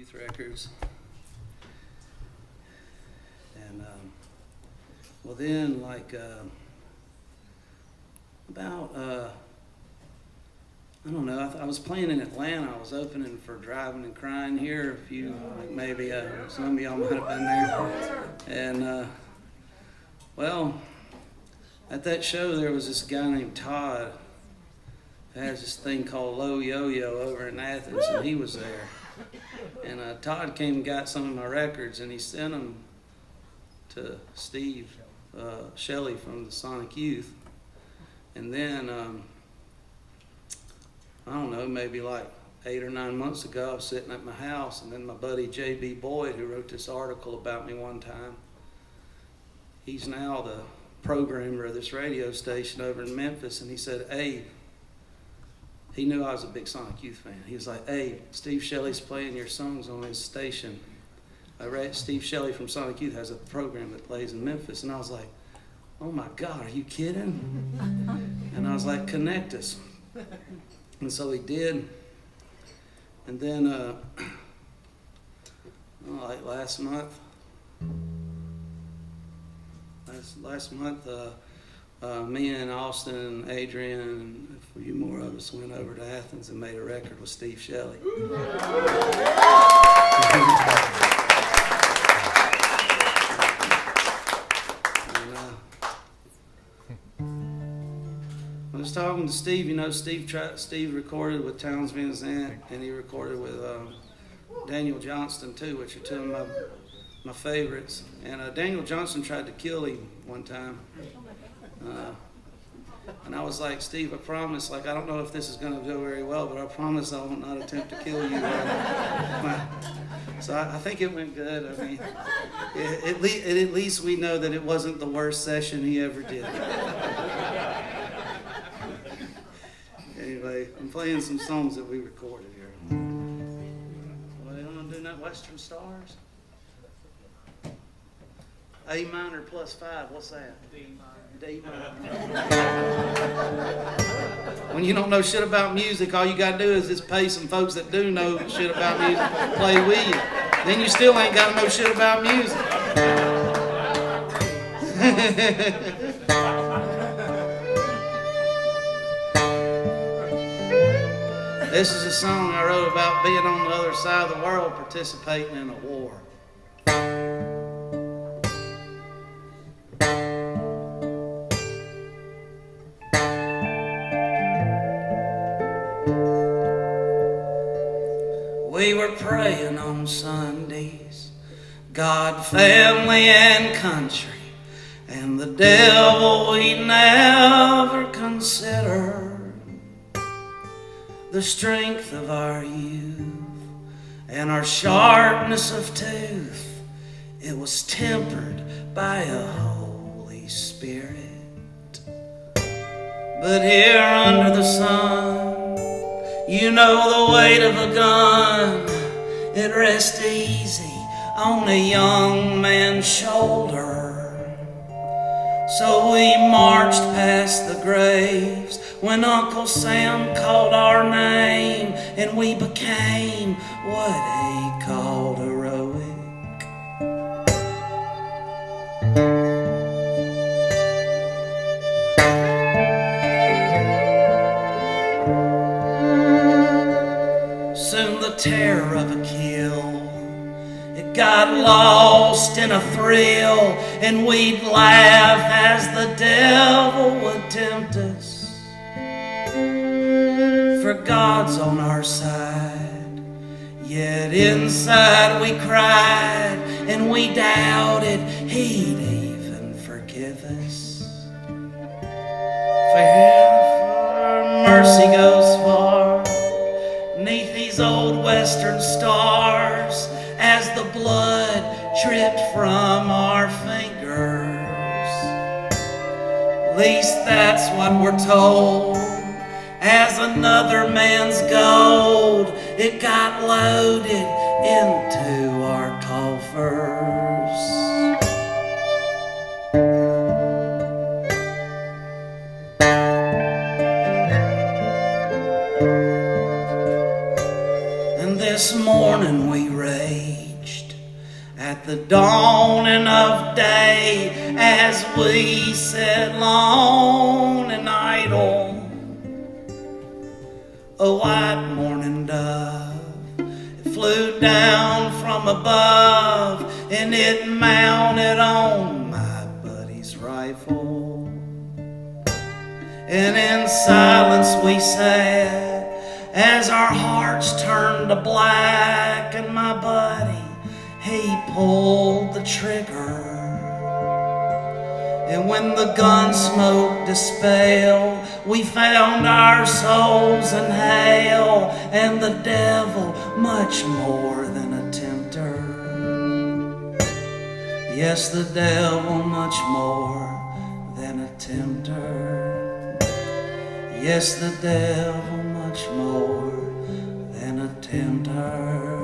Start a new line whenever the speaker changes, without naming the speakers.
youth records. And well, then about I don't know. I was playing in Atlanta. I was opening for Driving and Crying here. A few, maybe some of y'all might have been there. And well, at that show there was this guy named Todd who has this thing called Low Yo-Yo over in Athens, and he was there. And Todd came and got some of my records, and he sent them to Steve Shelley from the Sonic Youth. And then, I don't know, maybe like 8 or 9 months ago, I was sitting at my house, and then my buddy J.B. Boyd, who wrote this article about me one time, he's now the programmer of this radio station over in Memphis, and he said, Abe, he knew I was a big Sonic Youth fan. He was like, Abe, Steve Shelley's playing your songs on his station. Steve Shelley from Sonic Youth has a program that plays in Memphis. And I was like, oh my God, are you kidding? And I was like, connect us. And so he did. And then, like last month, me and Austin and Adrian and a few more of us went over to Athens and made a record with Steve Shelley. I was talking to Steve. You know, Steve recorded with Townes Van Zandt, and he recorded with Daniel Johnston too, which are two of my favorites. And Daniel Johnston tried to kill him one time. And I was like, Steve, I promise, I don't know if this is going to go very well, but I promise I will not attempt to kill you. So I think it went good. I mean, at least we know that it wasn't the worst session he ever did. Anyway, I'm playing some songs that we recorded here. Well, you want to do that Western Stars? A minor plus 5, what's that? D minor. When you don't know shit about music, all you gotta do is just pay some folks that do know shit about music play with you. Then you still ain't gotta know shit about music. This is a song I wrote about being on the other side of the world participating in a war. We were praying on Sundays, God, family, and country, and the devil we never considered. The strength of our youth and our sharpness of tooth, it was tempered by a Holy Spirit. But here under the sun, you know the weight of a gun, it rests easy on a young man's shoulder. So we marched past the graves when Uncle Sam called our name, and we became what he called heroic. Soon the terror of a kill, it got lost in a thrill, and we'd laugh as the devil would tempt us. For God's on our side, yet inside we cried, and we doubted He'd even forgive us. For mercy goes far 'neath these old western stars, as the blood dripped from our fingers. At least that's what we're told. As another man's gold, it got loaded into our coffers. And this morning we raged at the dawning of day as we sat lone and idle. A white morning dove, it flew down from above and it mounted on my buddy's rifle. And in silence we sat as our hearts turned to black, and my buddy, he pulled the trigger. And when the gun smoke dispelled, we found our souls in hell, and the devil much more than a tempter. Yes, the devil much more than a tempter. Yes, the devil much more than a tempter.